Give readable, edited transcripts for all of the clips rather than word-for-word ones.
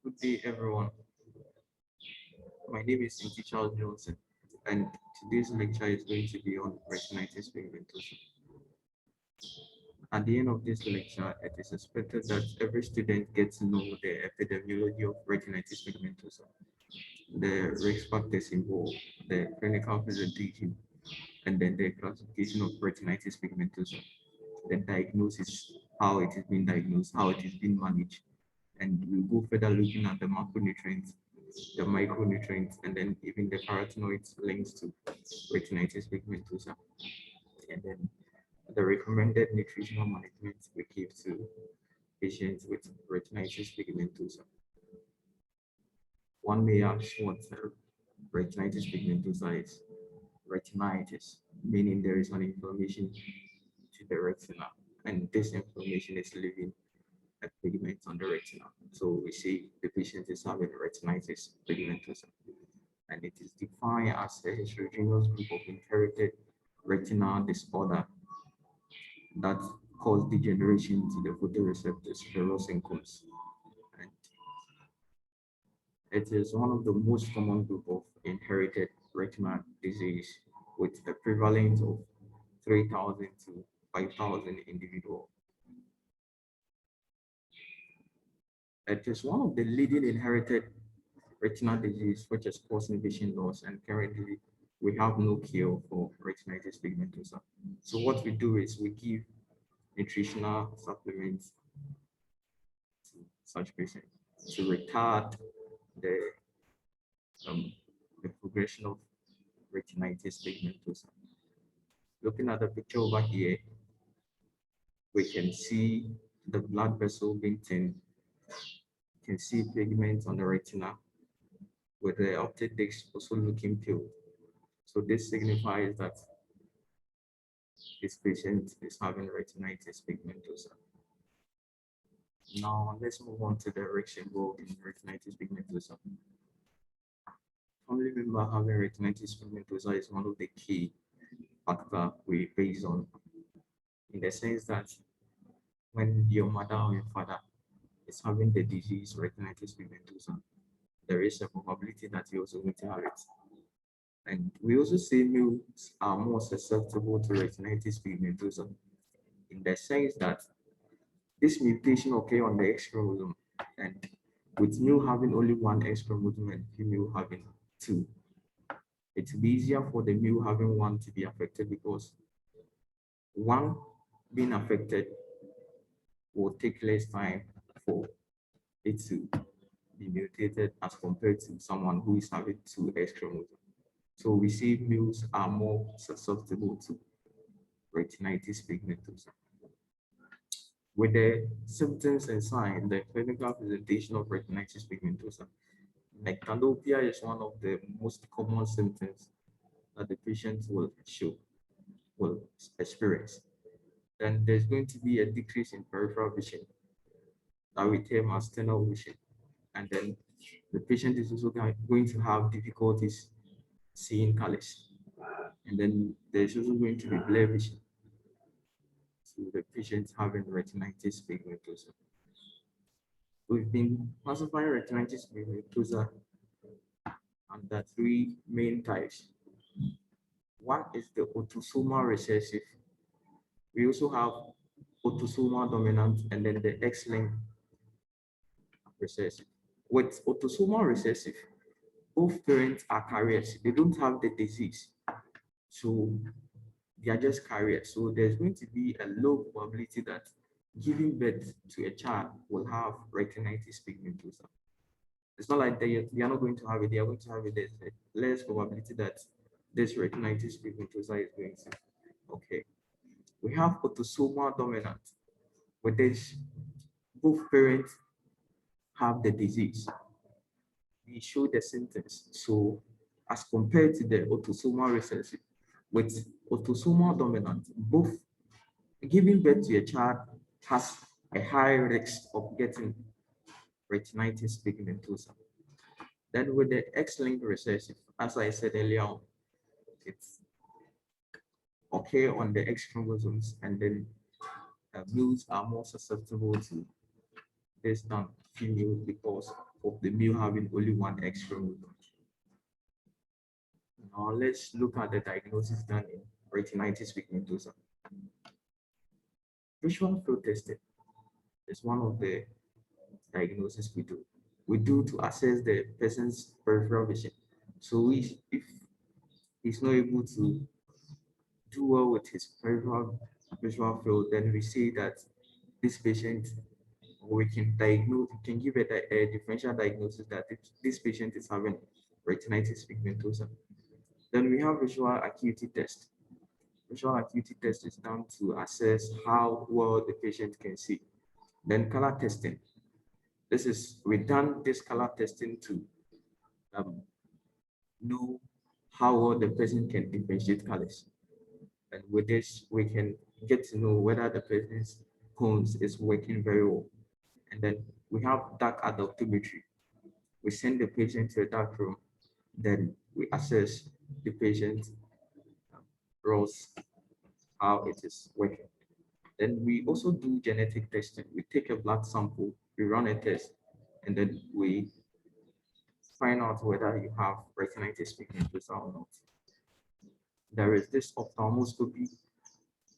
Good day, everyone. My name is Charles Johnson, and today's lecture is going to be on retinitis pigmentosa. At the end of this lecture, it is expected that every student gets to know the epidemiology of retinitis pigmentosa, the risk factors involved, the clinical presentation, and then the classification of retinitis pigmentosa, the diagnosis, how it is being diagnosed, how it is being managed, and we'll go further looking at the macronutrients, the micronutrients, and then even the carotenoids links to retinitis pigmentosa, and then the recommended nutritional management we give to patients with retinitis pigmentosa. One may ask what retinitis pigmentosa is. Retinitis, meaning there is an inflammation to the retina, and this inflammation is leaving a pigment on the retina. So we say the patient is having retinitis pigmentosa, and it is defined as a heterogeneous group of inherited retinal disorder that cause degeneration to the photoreceptors, fluorescent cones. And it is one of the most common group of inherited retinal disease with a prevalence of 3,000 to 5,000 individuals. It is one of the leading inherited retinal disease which is causing vision loss, and currently we have no cure for retinitis pigmentosa. So what we do is we give nutritional supplements to such patients to retard the, um, the progression of retinitis pigmentosa. Looking at the picture over here, we can see the blood vessel being thinned. You can see pigment on the retina with the optic disc also looking pale. So this signifies that this patient is having retinitis pigmentosa. Now let's move on to the risks involved in retinitis pigmentosa. Family member having retinitis pigmentosa is one of the key factors we base on, in the sense that when your mother or your father is having the disease retinitis pigmentosa, there is a probability that you also going to have it. And we also say males are more susceptible to retinitis pigmentosa, in the sense that this mutation occurs on the X chromosome, and with male having only one X chromosome and female having two, it will be easier for the male having one to be affected, because one being affected will take less time for it to be mutated as compared to someone who is having two X chromosomes. So we see males are more susceptible to retinitis pigmentosa. With the symptoms and signs, the clinical presentation of retinitis pigmentosa, nyctalopia is one of the most common symptoms that the patient will experience. Then there's going to be a decrease in peripheral vision that we term as tunnel vision. And then the patient is also going to have difficulties seeing colors. And then there's also going to be blurred vision to the patient having retinitis pigmentosa. We've been classifying retinitis pigmentosa under three main types. One is the autosomal recessive. We also have autosomal dominant, and then the X-linked recessive. With autosomal recessive, both parents are carriers. They don't have the disease. So they are just carriers. So there's going to be a low probability that giving birth to a child will have retinitis pigmentosa. It's not like they are not going to have it, they are going to have it. There's a less probability that this retinitis pigmentosa is going to. Okay. We have autosomal dominant, where there's both parents have the disease. We show the symptoms. So as compared to the autosomal recessive, with autosomal dominant, both giving birth to a child has a high risk of getting retinitis pigmentosa. Then with the X-linked recessive, as I said earlier on, it's okay on the X chromosomes, and then males are more susceptible to this than females, because of the male having only one X chromosome. Now let's look at the diagnosis done in retinitis pigmentosa. Visual field testing is one of the diagnoses we do. We do to assess the person's peripheral vision. So if he's not able to do well with his peripheral visual field, then we say that this patient, we can diagnose, we can give a differential diagnosis that this patient is having retinitis pigmentosa. Then we have visual acuity test. Visual acuity test is done to assess how well the patient can see. Then color testing. We've done this color testing to know how well the person can differentiate colors. And with this, we can get to know whether the person's cones is working very well. And then we have dark adoptometry. We send the patient to a dark room, then we assess the patient ROS, how it is working. Then we also do genetic testing. We take a blood sample, we run a test, and then we find out whether you have retinitis pigmentosa or not. There is this ophthalmoscopy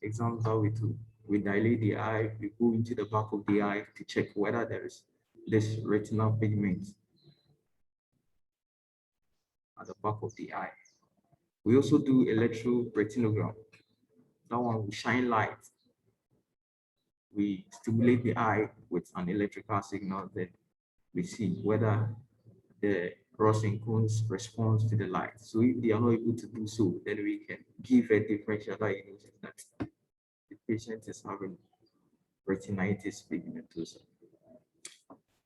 exam that we do. We dilate the eye, we go into the back of the eye to check whether there is this retinal pigment at the back of the eye. We also do electroretinogram. That one will shine light. We stimulate the eye with an electrical signal, then we see whether the rods and cones responds to the light. So if they are not able to do so, then we can give a differential diagnosis that the patient is having retinitis pigmentosa.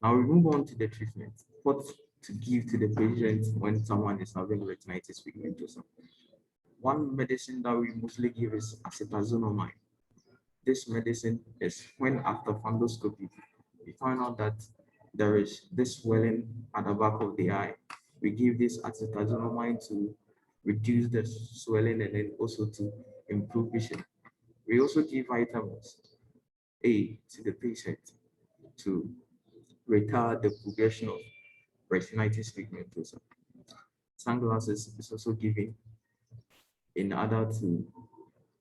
Now we move on to the treatment. What to give to the patient when someone is having retinitis pigmentosa. One medicine that we mostly give is acetazolamide. This medicine is when after fundoscopy, we find out that there is this swelling at the back of the eye. We give this acetazolamide to reduce the swelling and then also to improve vision. We also give vitamins A to the patient to retard the progression of retinitis pigmentosa. Sunglasses is also given in order to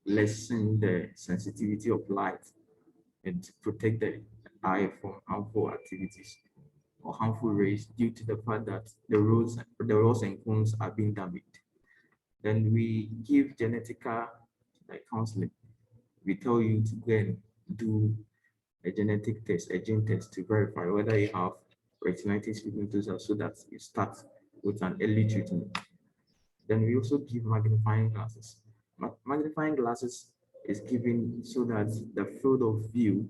lessen the sensitivity of light and to protect the eye from harmful activities or harmful rays due to the fact that the rods and cones are being damaged. Then we give genetical counseling. We tell you to go and do a genetic test, a gene test to verify whether you have retinitis pigmentosa so that you start with an early treatment. Then we also give magnifying glasses. Magnifying glasses is given so that the field of view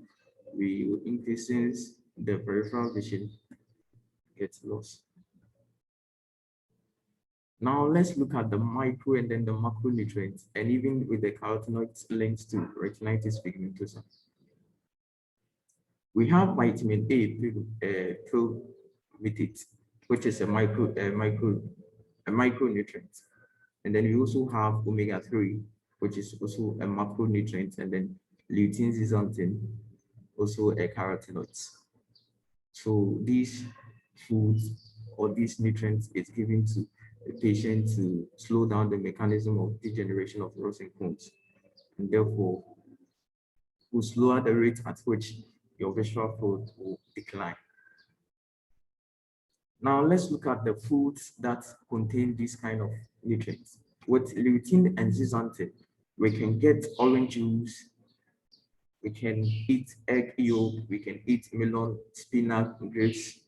will increases the peripheral vision gets lost. Now let's look at the micro and then the macronutrients, and even with the carotenoids linked to retinitis pigmentosa. We have vitamin A filled with it, which is a micronutrient. And then we also have omega-3, which is also a macronutrient, and then lutein zeaxanthin, also a carotenoid. So these foods or these nutrients is given to the patient to slow down the mechanism of degeneration of rods and cones, and therefore will slow the rate at which your visual field will decline. Now let's look at the foods that contain these kind of nutrients. With lutein and zeaxanthin, we can get orange juice, we can eat egg yolk, we can eat melon, spinach, grapes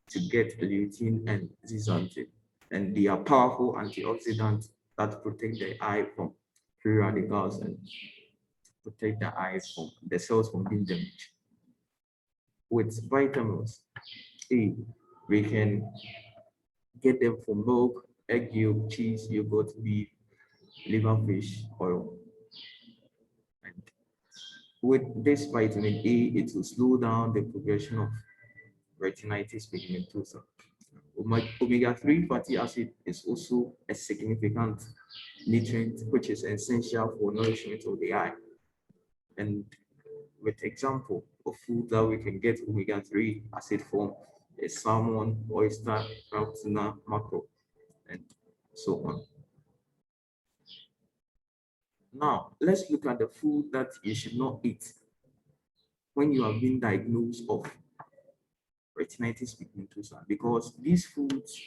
to get lutein and zeaxanthin. And they are powerful antioxidants that protect the eye from free radicals and protect the eyes from the cells from being damaged. With vitamins A, we can get them from milk, egg yolk, cheese, yogurt, beef, liver fish, oil. And with this vitamin A, it will slow down the progression of retinitis pigmentosa. Omega-3 fatty acid is also a significant nutrient which is essential for nourishment of the eye. And with example of food that we can get omega-3 acid from a salmon, oyster, crab, tuna, mackerel, and so on. Now, let's look at the food that you should not eat when you have been diagnosed of retinitis pigmentosa, because these foods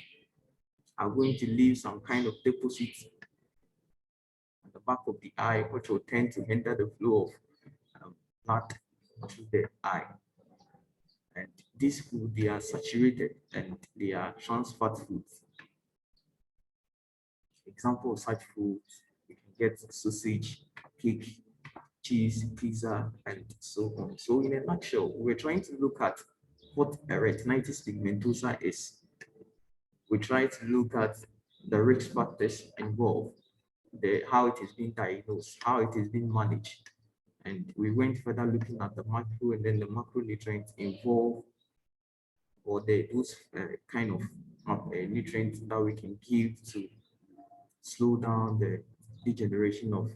are going to leave some kind of deposit at the back of the eye, which will tend to hinder the flow of blood to the eye. And these foods, they are saturated and they are trans fat foods. Example of such foods, you can get sausage, cake, cheese, pizza, and so on. So in a nutshell, we're trying to look at what a retinitis pigmentosa is. We try to look at the risk factors involved, how it is being diagnosed, how it is being managed. And we went further looking at the macro and then the macronutrients involved, or those kind of nutrients that we can give to slow down the degeneration of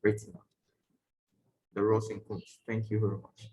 retina. The Ross and Combs. Thank you very much.